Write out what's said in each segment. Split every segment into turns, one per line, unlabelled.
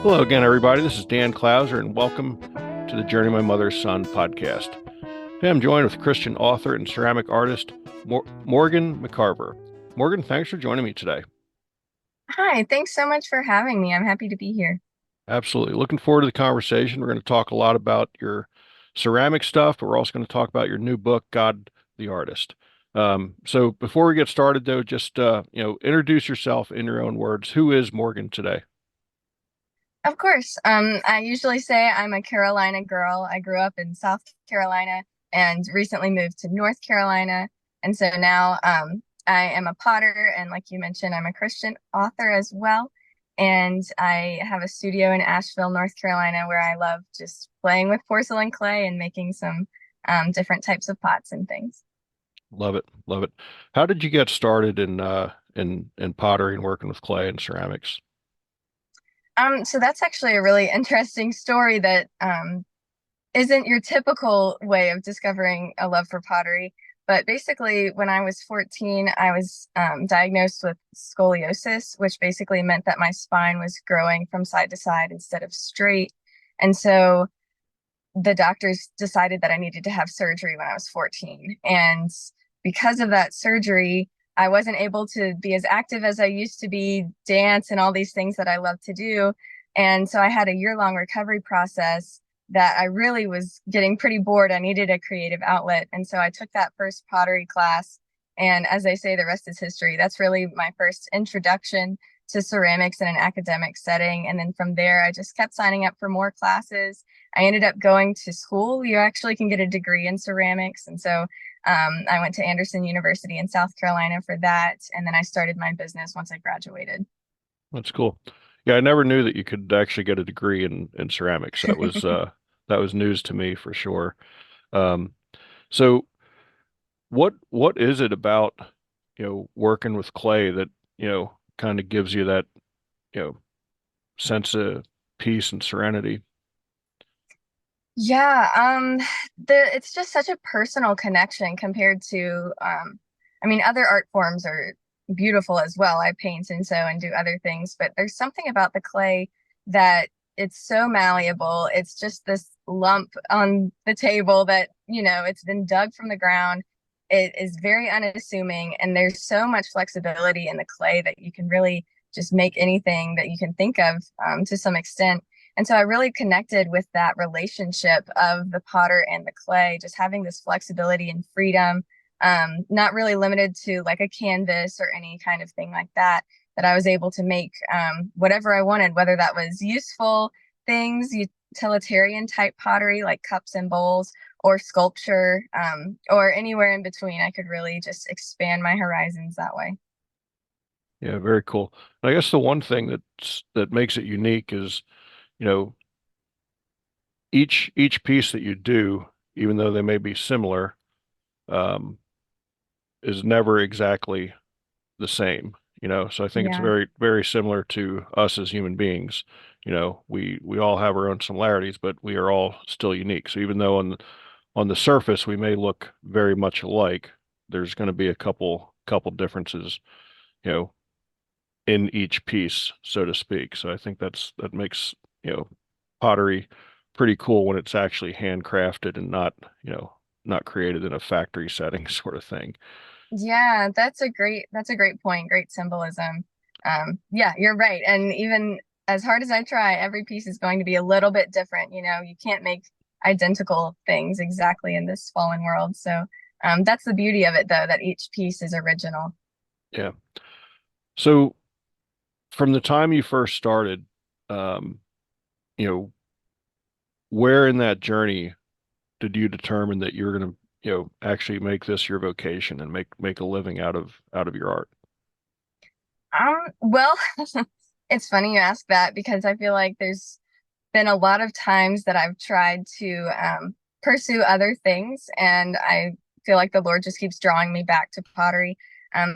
Hello again, everybody. This is Dan Clouser, and welcome to the Journey My Mother's Son podcast. Today I'm joined with Christian author and ceramic artist Morgan McCarver. Morgan, thanks for joining me today.
Hi, thanks so much for having me. I'm happy to be here.
Absolutely. Looking forward to the conversation. We're going to talk a lot about your ceramic stuff, but we're also going to talk about your new book, God the Artist. So before we get started, though, just introduce yourself in your own words. Who is Morgan today?
Of course, I usually say I'm a Carolina girl. I grew up in South Carolina and recently moved to North Carolina. And so now I am a potter. And like you mentioned, I'm a Christian author as well. And I have a studio in Asheville, North Carolina, where I love just playing with porcelain clay and making some different types of pots and things.
Love it, love it. How did you get started in pottery and working with clay and ceramics?
So that's actually a really interesting story that isn't your typical way of discovering a love for pottery. But basically, when I was 14, I was diagnosed with scoliosis, which basically meant that my spine was growing from side to side instead of straight. And so the doctors decided that I needed to have surgery when I was 14. And because of that surgery, I wasn't able to be as active as I used to be, dance and all these things that I love to do. And so I had a year-long recovery process that I really was getting pretty bored. I needed a creative outlet. And so I took that first pottery class. And as they say, the rest is history. That's really my first introduction to ceramics in an academic setting. And then from there, I just kept signing up for more classes. I ended up going to school. You actually can get a degree in ceramics. And so I went to Anderson University in South Carolina for that. And then I started my business once I graduated.
That's cool. Yeah, I never knew that you could actually get a degree in ceramics. That was news to me for sure. Um, so what is it about, working with clay that, kind of gives you that, you know, sense of peace and serenity?
Yeah, it's just such a personal connection compared to I mean other art forms are beautiful as well. I paint and sew and do other things, but there's something about the clay that it's so malleable. It's just this lump on the table that, it's been dug from the ground. It is very unassuming, and there's so much flexibility in the clay that you can really just make anything that you can think of to some extent. And so I really connected with that relationship of the potter and the clay, just having this flexibility and freedom, not really limited to like a canvas or any kind of thing like that, that I was able to make whatever I wanted, whether that was useful things, utilitarian type pottery like cups and bowls, or sculpture, or anywhere in between. I could really just expand my horizons that way.
Yeah, very cool. And I guess the one thing that makes it unique is, you know, each piece that you do, even though they may be similar, um, is never exactly the same, So I think it's
Yeah.
very, very similar to us as human beings. We all have our own similarities, but we are all still unique. So even though on the surface we may look very much alike, there's going to be a couple differences, you know, in each piece, so to speak. So I think that makes, you know, pottery pretty cool when it's actually handcrafted and not created in a factory setting sort of thing.
Yeah, that's a great point. Great symbolism. Yeah, you're right. And even as hard as I try, every piece is going to be a little bit different. You can't make identical things exactly in this fallen world. So that's the beauty of it, though, that each piece is original.
Yeah. So from the time you first started, um, you know, where in that journey did you determine that you were going to, actually make this your vocation and make a living out of your art?
Well, it's funny you ask that because I feel like there's been a lot of times that I've tried to pursue other things, and I feel like the Lord just keeps drawing me back to pottery.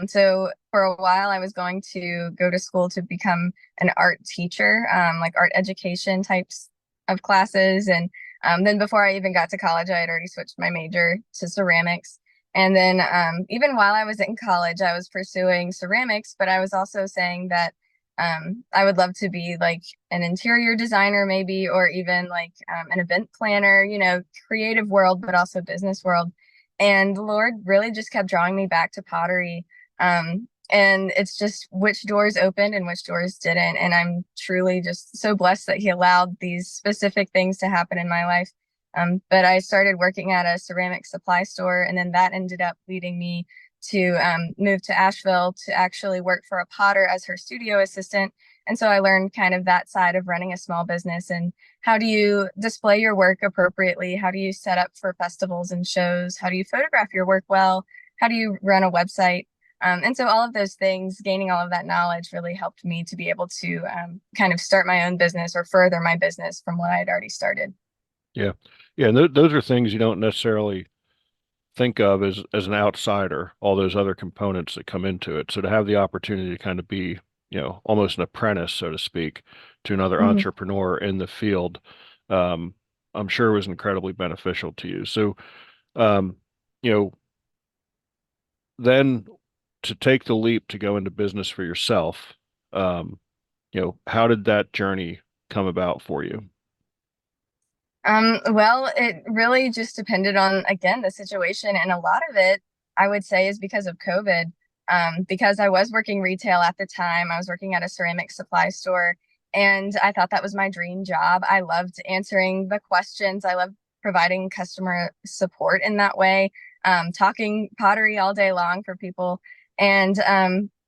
So for a while, I was going to go to school to become an art teacher, like art education types of classes. And then before I even got to college, I had already switched my major to ceramics. And then even while I was in college, I was pursuing ceramics, but I was also saying that I would love to be like an interior designer, maybe, or even like an event planner, creative world, but also business world. And the Lord really just kept drawing me back to pottery. And it's just which doors opened and which doors didn't. And I'm truly just so blessed that He allowed these specific things to happen in my life. But I started working at a ceramic supply store, and then that ended up leading me to move to Asheville to actually work for a potter as her studio assistant. And so I learned kind of that side of running a small business and how do you display your work appropriately? How do you set up for festivals and shows? How do you photograph your work well? How do you run a website? And so all of those things, gaining all of that knowledge really helped me to be able to kind of start my own business or further my business from what I had already started.
Yeah. Yeah. And th those are things you don't necessarily think of as an outsider, all those other components that come into it. So to have the opportunity to kind of be, almost an apprentice, so to speak, to another
Mhm.
entrepreneur in the field, um, I'm sure was incredibly beneficial to you. So, um, you know, then to take the leap to go into business for yourself, um, how did that journey come about for you?
Well, it really just depended on, again, the situation. And a lot of it, I would say, is because of COVID. Because I was working retail at the time, I was working at a ceramic supply store, and I thought that was my dream job. I loved answering the questions, I loved providing customer support in that way, talking pottery all day long for people. And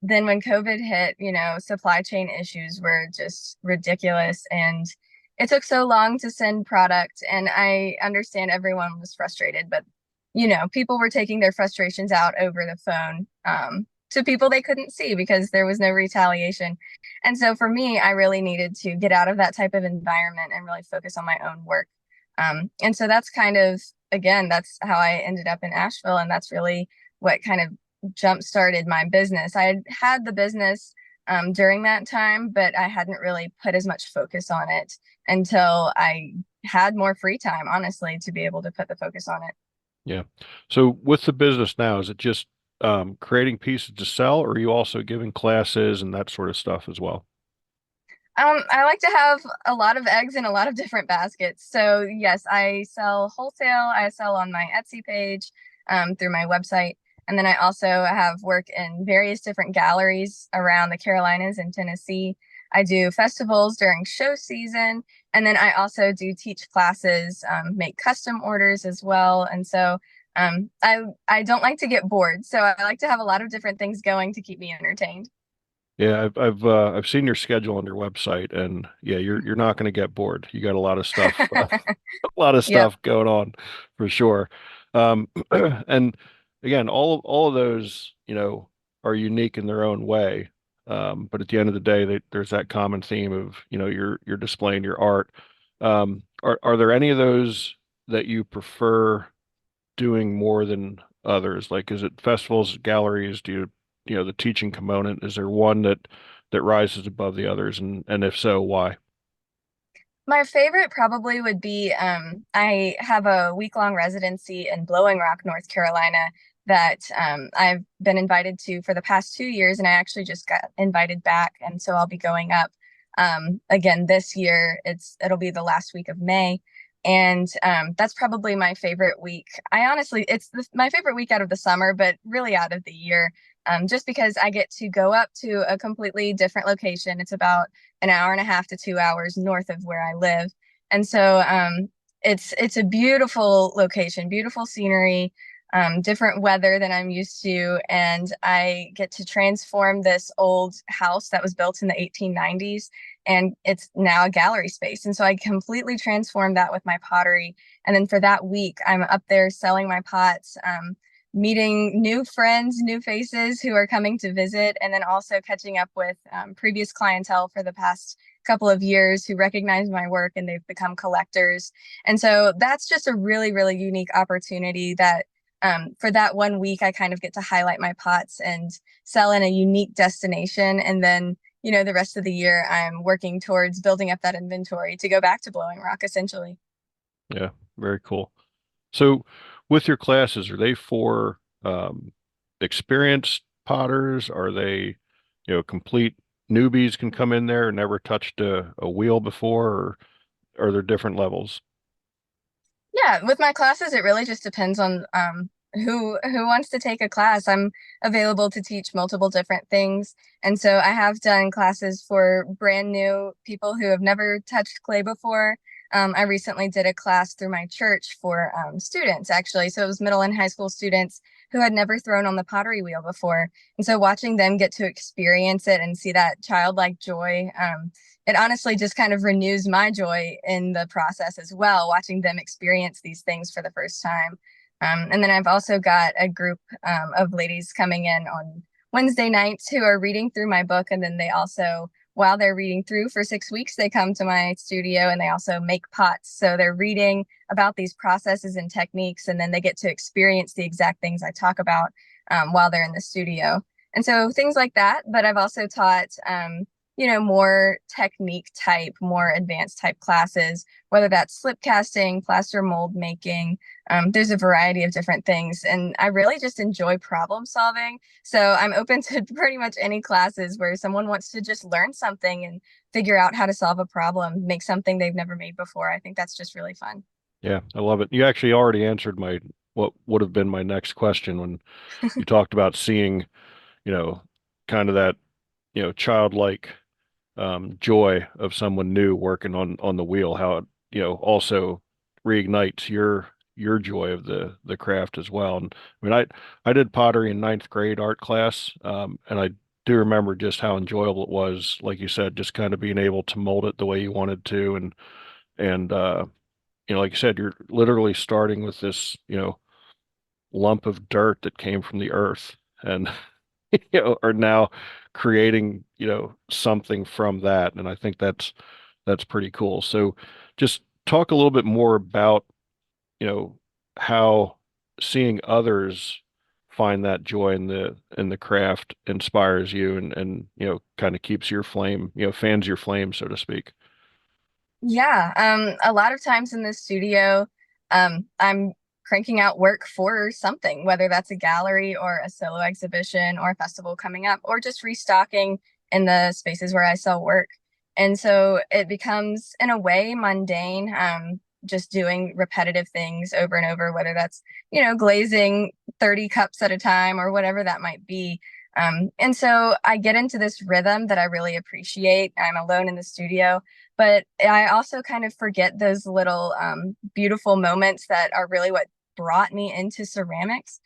then when COVID hit, supply chain issues were just ridiculous. And it took so long to send product, and I understand everyone was frustrated, but people were taking their frustrations out over the phone to people they couldn't see because there was no retaliation. And so for me, I really needed to get out of that type of environment and really focus on my own work. And so that's kind of, again, that's how I ended up in Asheville, and that's really what kind of jump started my business. I had the business during that time, but I hadn't really put as much focus on it until I had more free time, honestly, to be able to put the focus on it.
Yeah. So with the business now, is it just creating pieces to sell, or are you also giving classes and that sort of stuff as well?
I like to have a lot of eggs in a lot of different baskets. So yes, I sell wholesale. I sell on my Etsy page, through my website. And then I also have work in various different galleries around the Carolinas and Tennessee. I do festivals during show season. And then I also do teach classes, make custom orders as well. And so I don't like to get bored. So I like to have a lot of different things going to keep me entertained.
Yeah, I've seen your schedule on your website, and yeah, you're not going to get bored. You got a lot of stuff, a lot of
Yep.
stuff going on for sure. And again, all of those, are unique in their own way. But at the end of the day, there's that common theme of, you're displaying your art. Are there any of those that you prefer doing more than others? Like, is it festivals, galleries? The teaching component, is there one that rises above the others? And if so, why?
My favorite probably would be I have a week-long residency in Blowing Rock, North Carolina that I've been invited to for the past 2 years, and I actually just got invited back, and so I'll be going up again this year. It'll be the last week of May, and that's probably my favorite week. I honestly, my favorite week out of the summer, but really out of the year, just because I get to go up to a completely different location. It's about an hour and a half to 2 hours north of where I live. And so it's a beautiful location, beautiful scenery, different weather than I'm used to, and I get to transform this old house that was built in the 1890s, and it's now a gallery space. And so I completely transformed that with my pottery. And then for that week, I'm up there selling my pots. Meeting new friends, new faces who are coming to visit, and then also catching up with previous clientele for the past couple of years who recognize my work and they've become collectors. And so that's just a really, really unique opportunity that for that one week, I kind of get to highlight my pots and sell in a unique destination. And then, the rest of the year, I'm working towards building up that inventory to go back to Blowing Rock, essentially.
Yeah, very cool. So with your classes, are they for experienced potters? Are they, complete newbies can come in there and never touched a wheel before, or are there different levels?
Yeah, with my classes, it really just depends on who wants to take a class. I'm available to teach multiple different things, and so I have done classes for brand new people who have never touched clay before. I recently did a class through my church for students, actually. So it was middle and high school students who had never thrown on the pottery wheel before, and so watching them get to experience it and see that childlike joy, it honestly just kind of renews my joy in the process as well, watching them experience these things for the first time. And then I've also got a group of ladies coming in on Wednesday nights who are reading through my book. And then they also, while they're reading through for 6 weeks, they come to my studio and they also make pots. So they're reading about these processes and techniques, and then they get to experience the exact things I talk about while they're in the studio. And so things like that. But I've also taught more technique type, more advanced type classes, whether that's slip casting, plaster mold making. There's a variety of different things. And I really just enjoy problem solving. So I'm open to pretty much any classes where someone wants to just learn something and figure out how to solve a problem, make something they've never made before. I think that's just really fun.
Yeah, I love it. You actually already answered my what would have been my next question when you talked about seeing, you know, kind of that, childlike joy of someone new working on the wheel, how it, also reignites your joy of the craft as well. And I mean, I did pottery in ninth grade art class, and I do remember just how enjoyable it was. Like you said, just kind of being able to mold it the way you wanted to, and like you said, you're literally starting with this, lump of dirt that came from the earth, and are now creating, something from that. And I think that's pretty cool. So just talk a little bit more about, you know, how seeing others find that joy in the craft inspires you and kind of keeps your flame, fans your flame, so to speak.
Yeah, a lot of times in the studio, I'm cranking out work for something, whether that's a gallery or a solo exhibition or a festival coming up, or just restocking in the spaces where I sell work. And so it becomes, in a way, mundane, just doing repetitive things over and over, whether that's, glazing 30 cups at a time or whatever that might be. And so I get into this rhythm that I really appreciate. I'm alone in the studio, but I also kind of forget those little beautiful moments that are really what brought me into ceramics.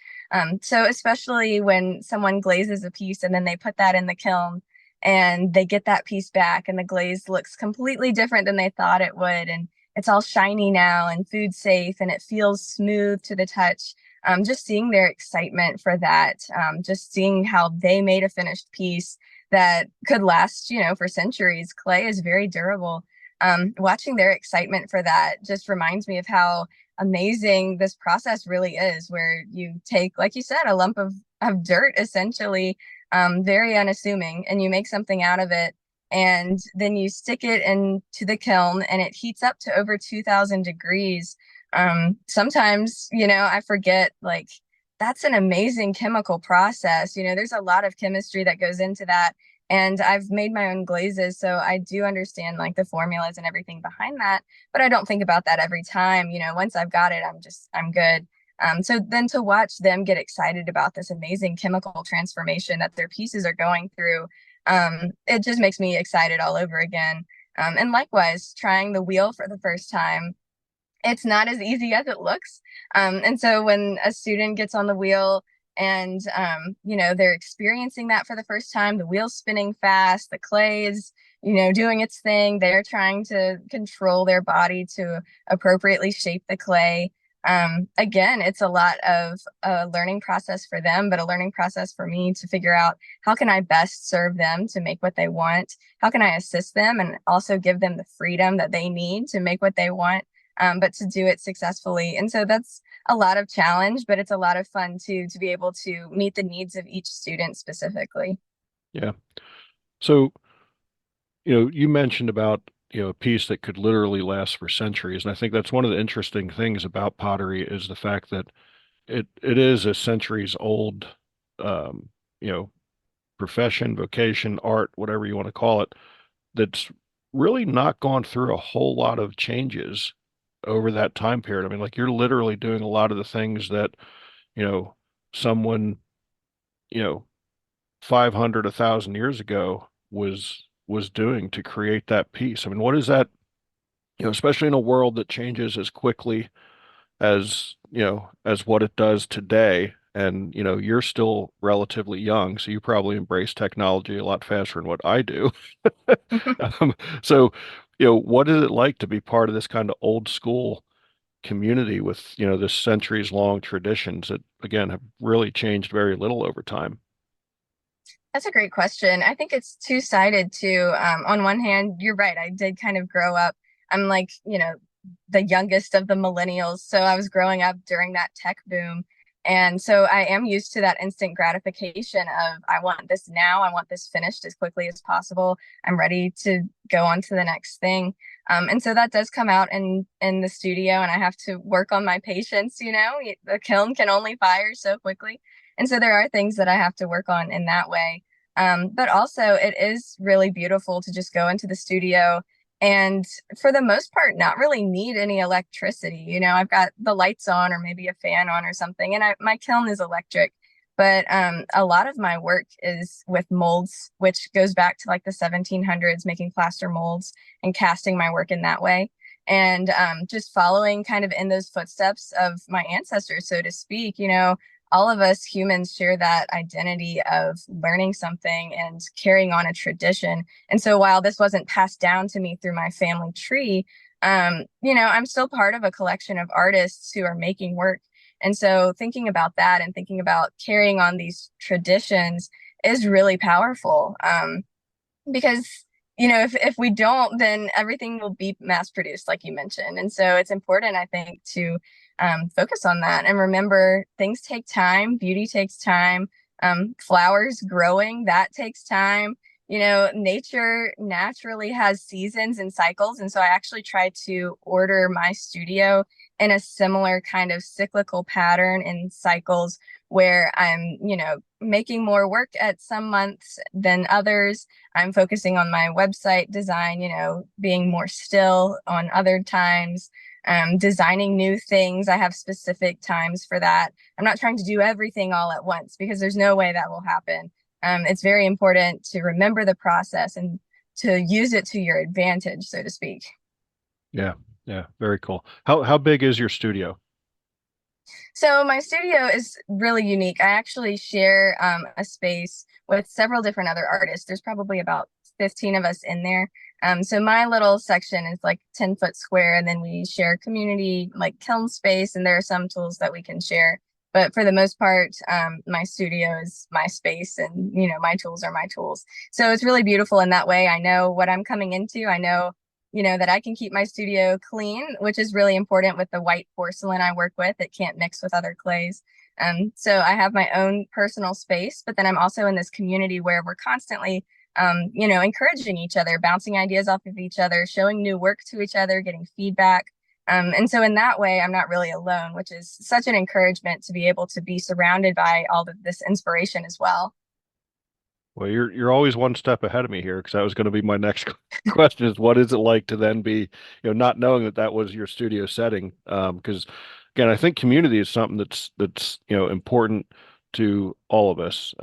So especially when someone glazes a piece and then they put that in the kiln and they get that piece back and the glaze looks completely different than they thought it would. And it's all shiny now and food safe and it feels smooth to the touch. Just seeing their excitement for that, just seeing how they made a finished piece that could last, for centuries. Clay is very durable. Watching their excitement for that just reminds me of how amazing this process really is, where you take, like you said, a lump of dirt, essentially, very unassuming, and you make something out of it. And then you stick it into the kiln and it heats up to over 2000 degrees. Sometimes, I forget, like, that's an amazing chemical process. There's a lot of chemistry that goes into that. And I've made my own glazes, so I do understand like the formulas and everything behind that. But I don't think about that every time. Once I've got it, I'm good. So then to watch them get excited about this amazing chemical transformation that their pieces are going through, it just makes me excited all over again. And likewise, trying the wheel for the first time, it's not as easy as it looks. And so when a student gets on the wheel and they're experiencing that for the first time, the wheel's spinning fast, the clay is, doing its thing. They're trying to control their body to appropriately shape the clay. Again, it's a lot of a learning process for them, but a learning process for me to figure out how can I best serve them to make what they want? How can I assist them and also give them the freedom that they need to make what they want? But to do it successfully. And so that's a lot of challenge, but it's a lot of fun too, to be able to meet the needs of each student specifically.
Yeah. So, you mentioned about, a piece that could literally last for centuries. And I think that's one of the interesting things about pottery is the fact that it is a centuries old, um, you know, profession, vocation, art, whatever you want to call it, that's really not gone through a whole lot of changes over that time period. I mean, like you're literally doing a lot of the things that, you know, someone, you know, 500, 1,000 years ago was doing to create that piece. I mean, what is that, especially in a world that changes as quickly as, as what it does today. And, you're still relatively young, so you probably embrace technology a lot faster than what I do. Um, so, what is it like to be part of this kind of old school community with, this centuries long traditions that, again, have really changed very little over time?
That's a great question. I think it's two-sided too. On one hand, you're right. I did kind of grow up. I'm like, the youngest of the millennials. So I was growing up during that tech boom. And so I am used to that instant gratification of I want this now. I want this finished as quickly as possible. I'm ready to go on to the next thing. And so that does come out in the studio, and I have to work on my patience. The kiln can only fire so quickly. And so there are things that I have to work on in that way. But also, it is really beautiful to just go into the studio and, for the most part, not really need any electricity. I've got the lights on or maybe a fan on or something, and my kiln is electric. But a lot of my work is with molds, which goes back to like the 1700s, making plaster molds and casting my work in that way. And just following kind of in those footsteps of my ancestors, so to speak. All of us humans share that identity of learning something and carrying on a tradition. And so while this wasn't passed down to me through my family tree, I'm still part of a collection of artists who are making work. And so thinking about that and thinking about carrying on these traditions is really powerful. Because if we don't, then everything will be mass produced, like you mentioned. And so it's important, I think, to focus on that and remember things take time. Beauty takes time. Flowers growing, that takes time. Nature naturally has seasons and cycles. And so I actually try to order my studio in a similar kind of cyclical pattern and cycles, where I'm, making more work at some months than others. I'm focusing on my website design, being more still on other times. Designing new things. I have specific times for that. I'm not trying to do everything all at once, because there's no way that will happen. It's very important to remember the process and to use it to your advantage, so to speak.
Yeah, yeah, very cool. How big is your studio?
So my studio is really unique. I actually share a space with several different other artists. There's probably about 15 of us in there. So my little section is like 10-foot square, and then we share community like kiln space, and there are some tools that we can share. But for the most part, my studio is my space, and my tools are my tools. So it's really beautiful in that way. I know what I'm coming into. I know that I can keep my studio clean, which is really important with the white porcelain I work with. It can't mix with other clays. So I have my own personal space, but then I'm also in this community where we're constantly, encouraging each other, bouncing ideas off of each other, showing new work to each other, getting feedback. And so in that way, I'm not really alone, which is such an encouragement to be able to be surrounded by all of this inspiration as well.
Well, you're always one step ahead of me here, because that was going to be my next question is what is it like to then be, not knowing that that was your studio setting? Because again, I think community is something that's important to all of us.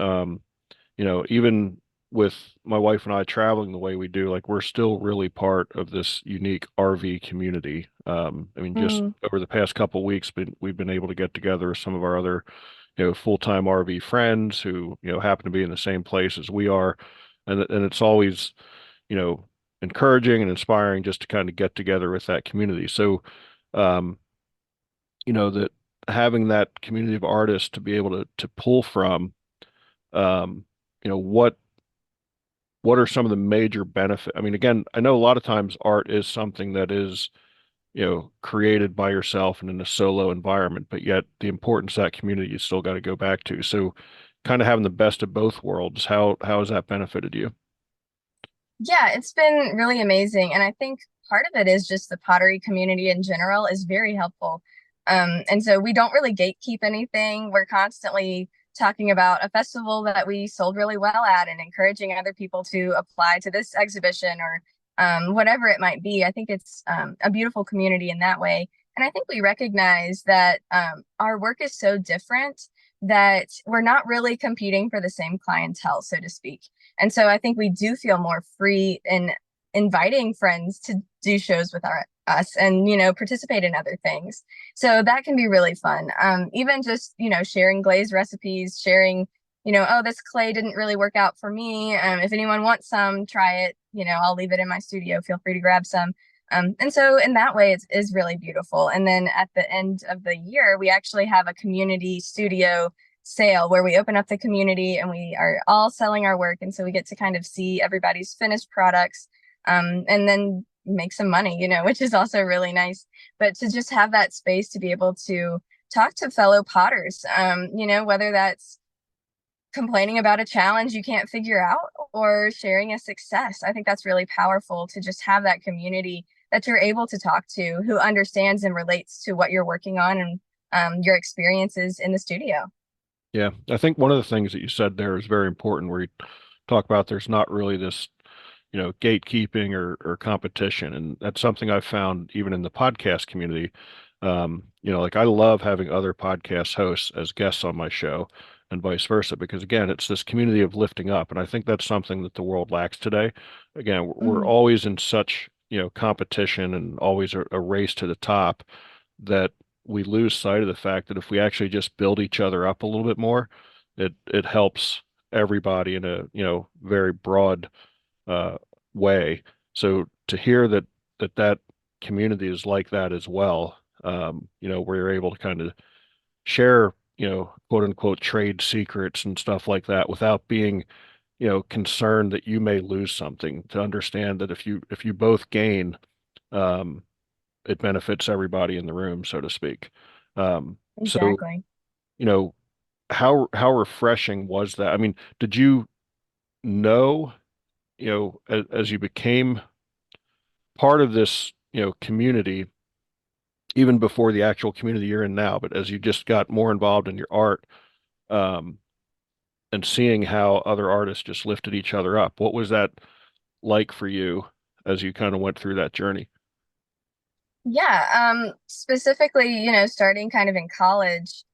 Even with my wife and I traveling the way we do, like we're still really part of this unique RV community. I mean, just
Mm.
over the past couple of weeks, we've been able to get together with some of our other, full-time RV friends who, happen to be in the same place as we are. And it's always, you know, encouraging and inspiring just to kind of get together with that community. So, um, that having that community of artists to be able to pull from, um, you know, what are some of the major benefit? I mean, again, I know a lot of times art is something that is, created by yourself and in a solo environment, but yet the importance of that community you still got to go back to. So kind of having the best of both worlds, how has that benefited you?
Yeah, it's been really amazing. And I think part of it is just the pottery community in general is very helpful. And so we don't really gatekeep anything. We're constantly talking about a festival that we sold really well at and encouraging other people to apply to this exhibition or whatever it might be. I think it's a beautiful community in that way. And I think we recognize that our work is so different that we're not really competing for the same clientele, so to speak. And so I think we do feel more free in inviting friends to do shows with us and, participate in other things. So that can be really fun. Even just, sharing glaze recipes, sharing, oh, this clay didn't really work out for me. If anyone wants some, try it. I'll leave it in my studio. Feel free to grab some. And so in that way, it is really beautiful. And then at the end of the year, we actually have a community studio sale where we open up the community and we are all selling our work. And so we get to kind of see everybody's finished products and then make some money, which is also really nice. But to just have that space to be able to talk to fellow potters, whether that's complaining about a challenge you can't figure out or sharing a success. I think that's really powerful to just have that community that you're able to talk to who understands and relates to what you're working on and your experiences in the studio.
Yeah, I think one of the things that you said there is very important where you talk about there's not really this, gatekeeping or competition. And that's something I've found even in the podcast community. Like I love having other podcast hosts as guests on my show and vice versa, because again, it's this community of lifting up. And I think that's something that the world lacks today. Again, we're
Mhm.
always in such, competition and always a race to the top that we lose sight of the fact that if we actually just build each other up a little bit more, it helps everybody in a, very broad uh, way. So to hear that community is like that as well, where you're able to kind of share, quote unquote trade secrets and stuff like that without being, concerned that you may lose something, to understand that if you both gain, um, it benefits everybody in the room, so to speak. So,
Exactly.
you know, how refreshing was that? I mean, did you know, as you became part of this, community, even before the actual community you're in now, but as you just got more involved in your art, um, and seeing how other artists just lifted each other up, what was that like for you as you kind of went through that journey?
Yeah, specifically, starting kind of in college,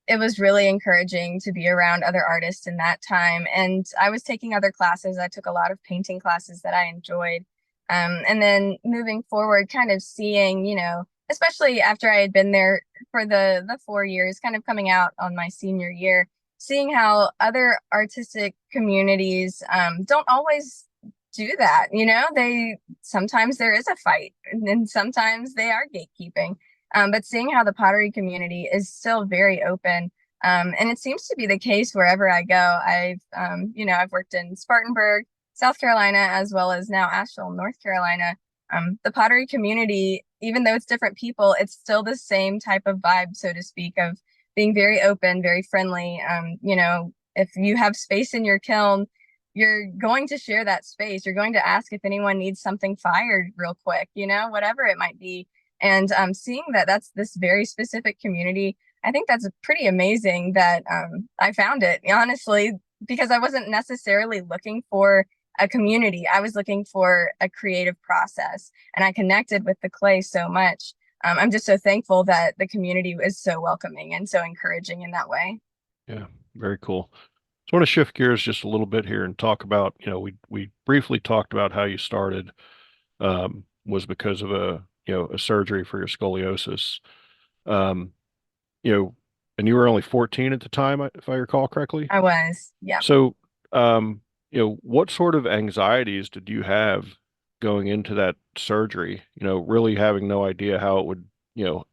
it was really encouraging to be around other artists in that time. And I was taking other classes. I took a lot of painting classes that I enjoyed. And then moving forward, kind of seeing, especially after I had been there for the 4 years, kind of coming out on my senior year, seeing how other artistic communities don't always do that. They sometimes there is a fight and sometimes they are gatekeeping. But seeing how the pottery community is still very open, and it seems to be the case wherever I go. I've worked in Spartanburg, South Carolina, as well as now Asheville, North Carolina. The pottery community, even though it's different people, it's still the same type of vibe, so to speak, of being very open, very friendly. If you have space in your kiln, you're going to share that space. You're going to ask if anyone needs something fired real quick, whatever it might be. And seeing that that's this very specific community, I think that's pretty amazing that I found it, honestly, because I wasn't necessarily looking for a community. I was looking for a creative process, and I connected with the clay so much. I'm just so thankful that the community is so welcoming and so encouraging in that way.
Yeah, very cool. So I want to shift gears just a little bit here and talk about, we briefly talked about how you started, was because of a surgery for your scoliosis. Um, you know, and you were only 14 at the time, if I recall correctly.
I was, yeah.
So, what sort of anxieties did you have going into that surgery? Really having no idea how it would,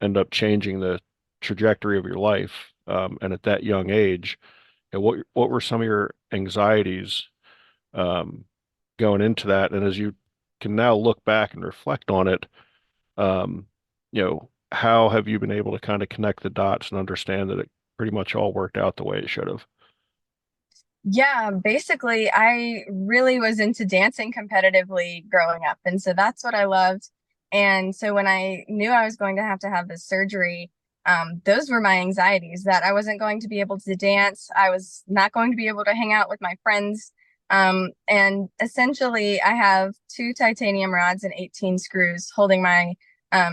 end up changing the trajectory of your life. And at that young age, what were some of your anxieties, um, going into that? And as you can now look back and reflect on it, how have you been able to kind of connect the dots and understand that it pretty much all worked out the way it should have?
Yeah, basically, I really was into dancing competitively growing up. And so that's what I loved. And so when I knew I was going to have this surgery, those were my anxieties, that I wasn't going to be able to dance. I was not going to be able to hang out with my friends. And essentially, I have two titanium rods and 18 screws holding my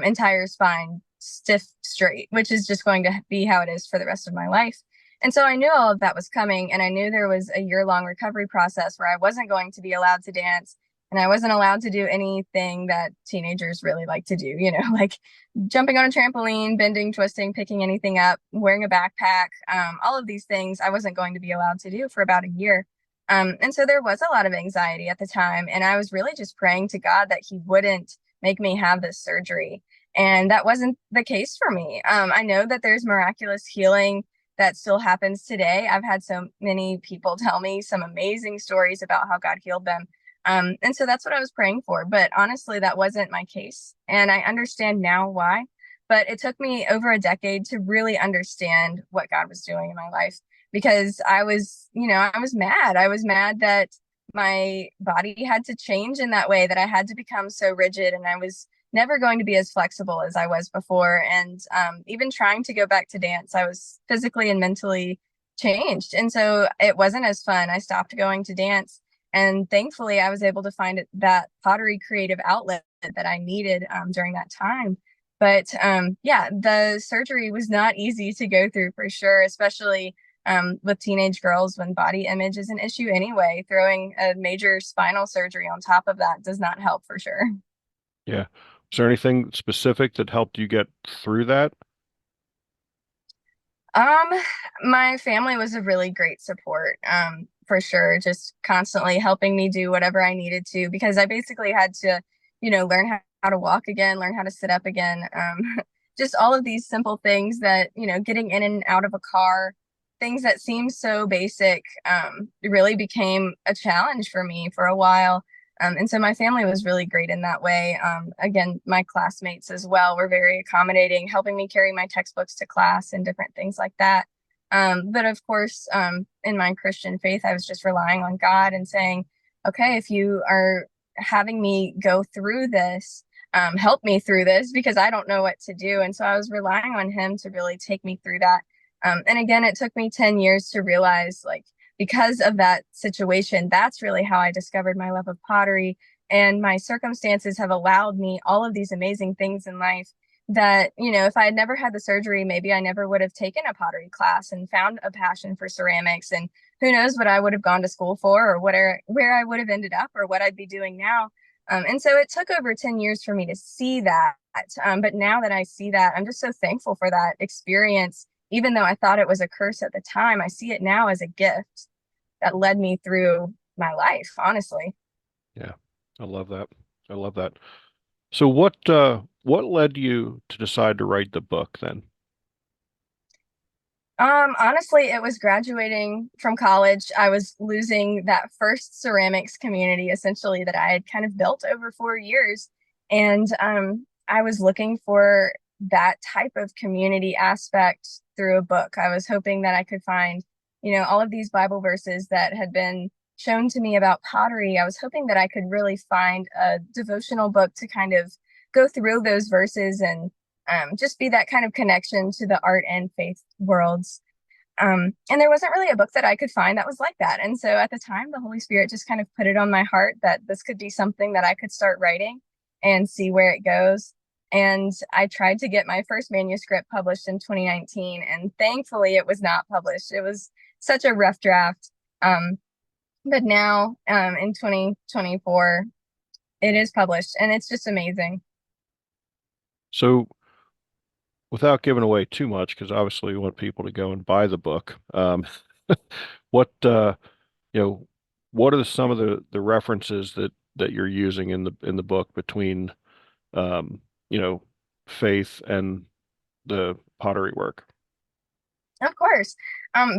entire spine stiff straight, which is just going to be how it is for the rest of my life. And so I knew all of that was coming, and I knew there was a year-long recovery process where I wasn't going to be allowed to dance, and I wasn't allowed to do anything that teenagers really like to do, like jumping on a trampoline, bending, twisting, picking anything up, wearing a backpack, all of these things I wasn't going to be allowed to do for about a year. And so there was a lot of anxiety at the time, and I was really just praying to God that He wouldn't make me have this surgery. And that wasn't the case for me. I know that there's miraculous healing that still happens today. I've had so many people tell me some amazing stories about how God healed them. And so that's what I was praying for. But honestly, that wasn't my case. And I understand now why. But it took me over a decade to really understand what God was doing in my life, because I was mad. I was mad that my body had to change in that way, that I had to become so rigid, and I was never going to be as flexible as I was before. And even trying to go back to dance, I was physically and mentally changed. And so it wasn't as fun. I stopped going to dance. And thankfully, I was able to find that pottery creative outlet that I needed during that time. But yeah, the surgery was not easy to go through for sure, especially with teenage girls when body image is an issue anyway. Throwing a major spinal surgery on top of that does not help for sure.
Yeah. Is there anything specific that helped you get through that?
Um, my family was a really great support, for sure, just constantly helping me do whatever I needed to, because I basically had to, learn how to walk again, learn how to sit up again. Just all of these simple things that, getting in and out of a car, things that seem so basic, really became a challenge for me for a while. And so my family was really great in that way. Again, my classmates as well were very accommodating, helping me carry my textbooks to class and different things like that. But of course, in my Christian faith, I was just relying on God and saying, okay, if you are having me go through this, help me through this, because I don't know what to do. And so I was relying on Him to really take me through that. And again, it took me 10 years to realize, like, because of that situation, that's really how I discovered my love of pottery. And my circumstances have allowed me all of these amazing things in life that, if I had never had the surgery, maybe I never would have taken a pottery class and found a passion for ceramics. And who knows what I would have gone to school for, or where I would have ended up, or what I'd be doing now. And so it took over 10 years for me to see that. But now that I see that, I'm just so thankful for that experience. Even though I thought it was a curse at the time, I see it now as a gift that led me through my life, honestly.
Yeah. I love that. I love that. So what led you to decide to write the book then?
Honestly, it was graduating from college. I was losing that first ceramics community essentially that I had kind of built over 4 years. And I was looking for that type of community aspect through a book. I was hoping that I could find, all of these Bible verses that had been shown to me about pottery. I was hoping that I could really find a devotional book to kind of go through those verses and just be that kind of connection to the art and faith worlds. And there wasn't really a book that I could find that was like that. And so at the time, the Holy Spirit just kind of put it on my heart that this could be something that I could start writing and see where it goes. And I tried to get my first manuscript published in 2019, and thankfully it was not published. It was such a rough draft. But now in 2024, it is published, and it's just amazing.
So without giving away too much, because obviously we want people to go and buy the book, what you know, what are some of the references that you're using in the book between um, you know, faith and the pottery work?
Of course.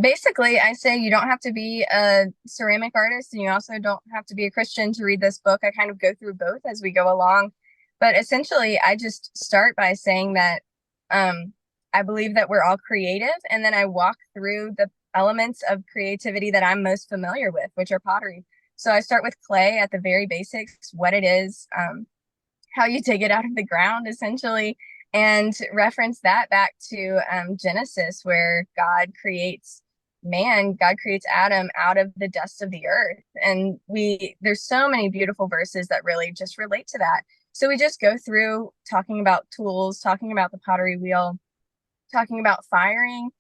Basically, I say you don't have to be a ceramic artist, and you also don't have to be a Christian to read this book. I kind of go through both as we go along. But essentially, I just start by saying that um, I believe that we're all creative, and then I walk through the elements of creativity that I'm most familiar with, which are pottery. So I start with clay at the very basics, what it is, how you dig it out of the ground, essentially, and reference that back to Genesis, where God creates Adam out of the dust of the earth. And there's so many beautiful verses that really just relate to that. So we just go through talking about tools, talking about the pottery wheel, talking about firing,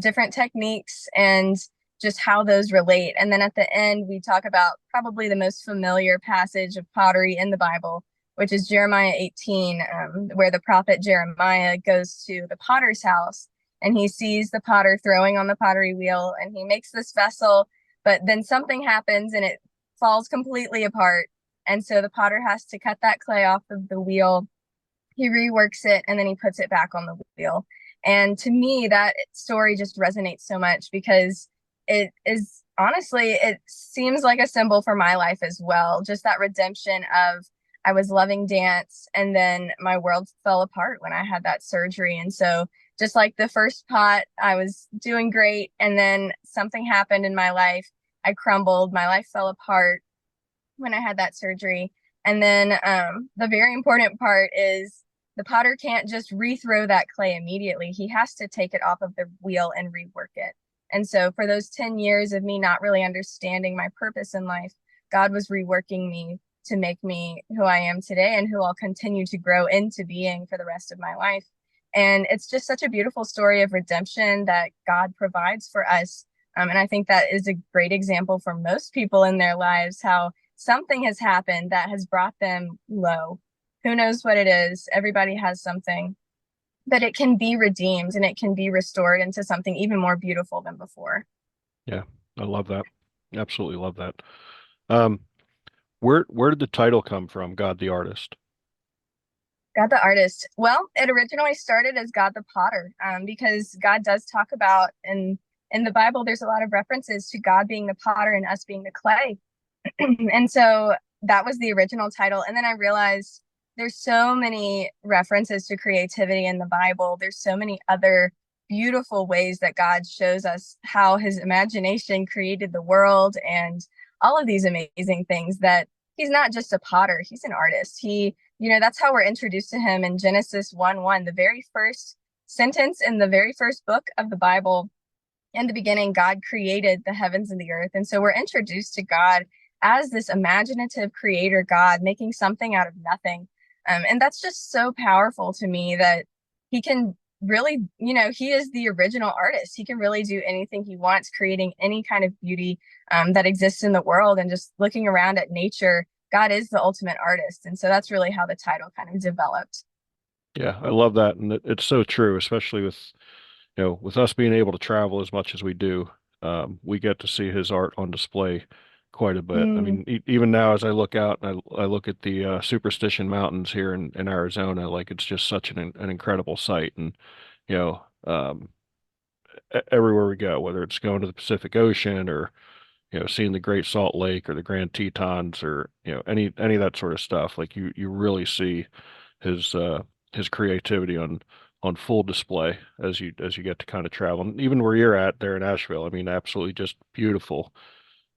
different techniques, and just how those relate. And then at the end, we talk about probably the most familiar passage of pottery in the Bible, which is Jeremiah 18, where the prophet Jeremiah goes to the potter's house and he sees the potter throwing on the pottery wheel and he makes this vessel, but then something happens and it falls completely apart. And so the potter has to cut that clay off of the wheel. He reworks it and then he puts it back on the wheel. And to me, that story just resonates so much because it is honestly, it seems like a symbol for my life as well. Just that redemption of I was loving dance and then my world fell apart when I had that surgery. And so just like the first pot, I was doing great. And then something happened in my life. I crumbled, my life fell apart when I had that surgery. And then the very important part is the potter can't just rethrow that clay immediately. He has to take it off of the wheel and rework it. And so for those 10 years of me not really understanding my purpose in life, God was reworking me to make me who I am today and who I'll continue to grow into being for the rest of my life. And it's just such a beautiful story of redemption that God provides for us. And I think that is a great example for most people in their lives, how something has happened that has brought them low. Who knows what it is? Everybody has something, but it can be redeemed and it can be restored into something even more beautiful than before.
Yeah, I love that. Absolutely love that. Um, where did the title come from, God the Artist?
God the artist. Well, it originally started as God the potter, because God does talk about in the Bible, there's a lot of references to God being the potter and us being the clay. And so that was the original title. And then I realized there's so many references to creativity in the Bible. There's so many other beautiful ways that God shows us how his imagination created the world and all of these amazing things, that he's not just a potter, he's an artist. That's how we're introduced to him in Genesis 1:1, the very first sentence in the very first book of the Bible. In the beginning, God created the heavens and the earth. And so we're introduced to God as this imaginative creator God, making something out of nothing. And that's just so powerful to me that he can really, he is the original artist. He can really do anything he wants, creating any kind of beauty that exists in the world. And just looking around at nature, God is the ultimate artist. And so that's really how the title kind of developed.
Yeah, I love that, and it's so true, especially with with us being able to travel as much as we do. We get to see his art on display quite a bit. I
Mm.
mean, even now as I look out and I look at the Superstition Mountains here in Arizona, like it's just such an incredible sight, and you know, um, everywhere we go, whether it's going to the Pacific Ocean or seeing the Great Salt Lake or the Grand Tetons or any of that sort of stuff, like you really see his uh his creativity on full display as you get to kind of travel. And even where you're at there in Asheville, I mean, absolutely just beautiful,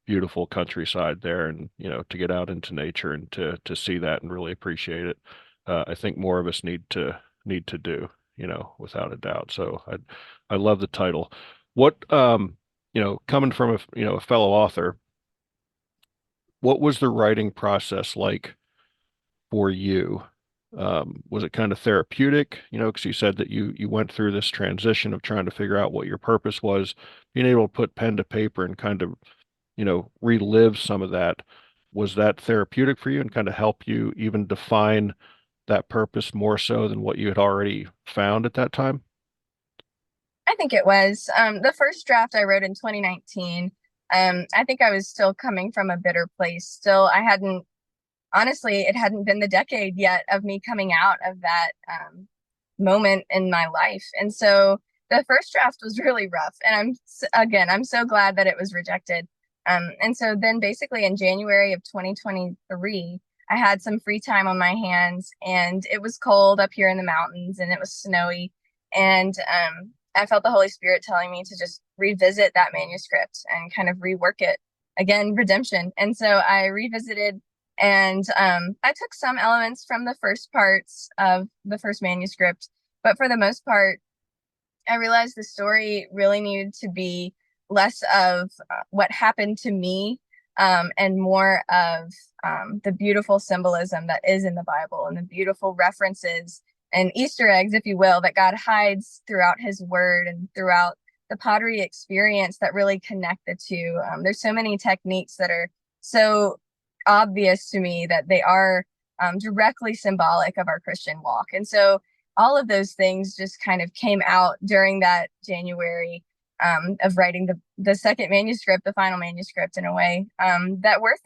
beautiful countryside there, and to get out into nature and to see that and really appreciate it. I think more of us need to do, without a doubt. So I love the title. What coming from a fellow author, what was the writing process like for you? Was it kind of therapeutic? Because you said that you went through this transition of trying to figure out what your purpose was, being able to put pen to paper and kind of, relive some of that. Was that therapeutic for you and kind of help you even define that purpose more so than what you had already found at that time?
I think it was. The first draft I wrote in 2019. I think I was still coming from a bitter place. Still, I hadn't, honestly, it hadn't been the decade yet of me coming out of that moment in my life. And so the first draft was really rough. And I'm so glad that it was rejected. And so then basically in January of 2023, I had some free time on my hands and it was cold up here in the mountains and it was snowy. And I felt the Holy Spirit telling me to just revisit that manuscript and kind of rework it again, redemption. And so I revisited and I took some elements from the first parts of the first manuscript, But for the most part, I realized the story really needed to be less of what happened to me, and more of the beautiful symbolism that is in the Bible and the beautiful references and Easter eggs, if you will, that God hides throughout his word and throughout the pottery experience that really connect the two. There's so many techniques that are so obvious to me that they are directly symbolic of our Christian walk. And so all of those things just kind of came out during that January, of writing the second manuscript, the final manuscript, in a way that were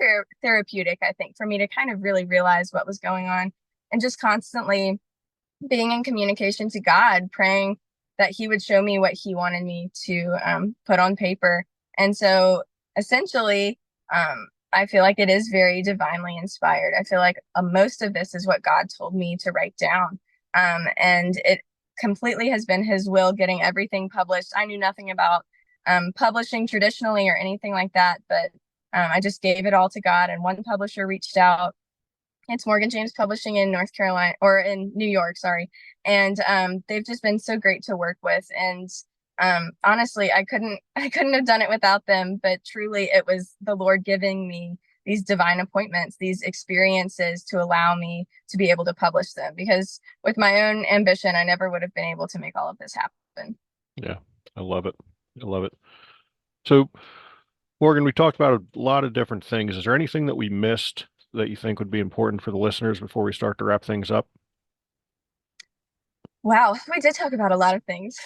therapeutic, I think, for me to kind of really realize what was going on, and just constantly being in communication to God, praying that he would show me what he wanted me to put on paper. And so essentially, I feel like it is very divinely inspired. I feel like most of this is what God told me to write down. And it completely has been his will getting everything published. I knew nothing about publishing traditionally or anything like that, but I just gave it all to God. And one publisher reached out. It's Morgan James Publishing in North Carolina, or in New York, sorry. And they've just been so great to work with. And honestly, I couldn't have done it without them. But truly, it was the Lord giving me these divine appointments, these experiences to allow me to be able to publish them. Because with my own ambition, I never would have been able to make all of this happen.
Yeah, I love it. I love it. So, Morgan, we talked about a lot of different things. Is there anything that we missed that you think would be important for the listeners before we start to wrap things up?
Wow, we did talk about a lot of things.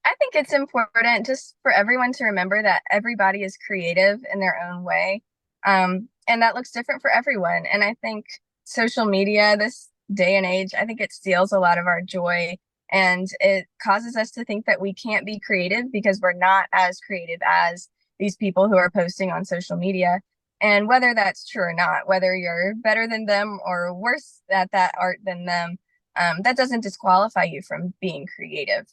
I think it's important just for everyone to remember that everybody is creative in their own way. And that looks different for everyone. And I think social media, this day and age, I think it steals a lot of our joy, and it causes us to think that we can't be creative because we're not as creative as these people who are posting on social media. And whether that's true or not, whether you're better than them or worse at that art than them, that doesn't disqualify you from being creative.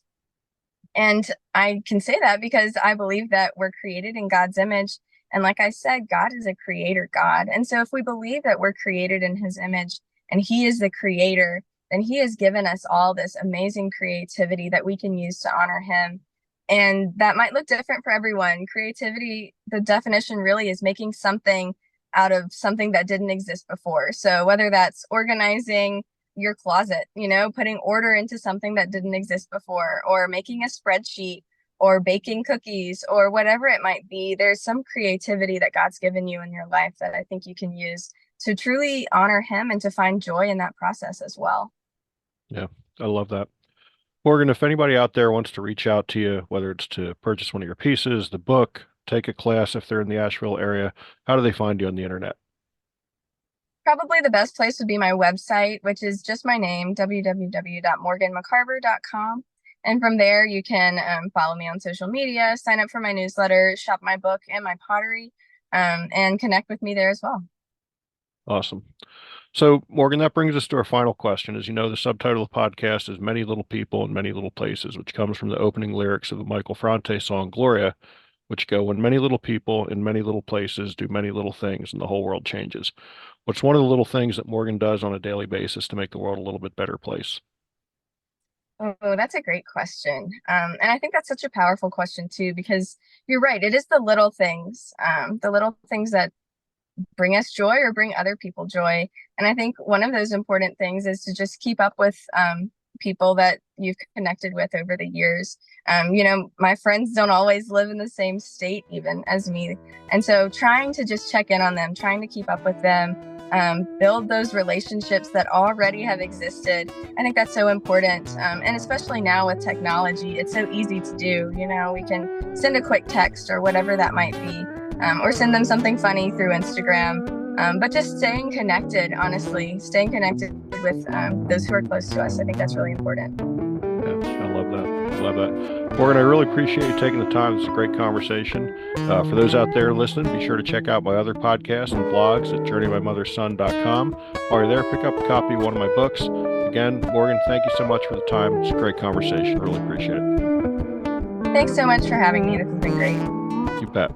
And I can say that because I believe that we're created in God's image. And like I said, God is a creator God. And so if we believe that we're created in his image and he is the creator, then he has given us all this amazing creativity that we can use to honor him. And that might look different for everyone. Creativity, the definition really is making something out of something that didn't exist before. So whether that's organizing your closet, putting order into something that didn't exist before, or making a spreadsheet, or baking cookies, or whatever it might be, there's some creativity that God's given you in your life that I think you can use to truly honor him and to find joy in that process as well.
Yeah, I love that. Morgan, if anybody out there wants to reach out to you, whether it's to purchase one of your pieces, the book, take a class if they're in the Asheville area, how do they find you on the internet?
Probably the best place would be my website, which is just my name, www.morganmccarver.com. And from there, you can follow me on social media, sign up for my newsletter, shop my book and my pottery, and connect with me there as well.
Awesome. So, Morgan, that brings us to our final question. As you know, the subtitle of the podcast is Many Little People in Many Little Places, which comes from the opening lyrics of the Michael Franti song Gloria, which go, when many little people in many little places do many little things and the whole world changes. What's one of the little things that Morgan does on a daily basis to make the world a little bit better place?
Oh, that's a great question. And I think that's such a powerful question too, because you're right. It is the little things that bring us joy or bring other people joy. And I think one of those important things is to just keep up with people that you've connected with over the years. My friends don't always live in the same state even as me. And so trying to just check in on them, trying to keep up with them, build those relationships that already have existed. I think that's so important. And especially now with technology, it's so easy to do. We can send a quick text or whatever that might be, or send them something funny through Instagram. But just staying connected, honestly, staying connected with those who are close to us. I think that's really important.
Yeah, I love that. I love that. Morgan, I really appreciate you taking the time. It's a great conversation. For those out there listening, be sure to check out my other podcasts and blogs at journeymymotherson.com. While you're there, pick up a copy of one of my books. Again, Morgan, thank you so much for the time. It's a great conversation. Really appreciate it.
Thanks so much for having me. This has been great.
You bet.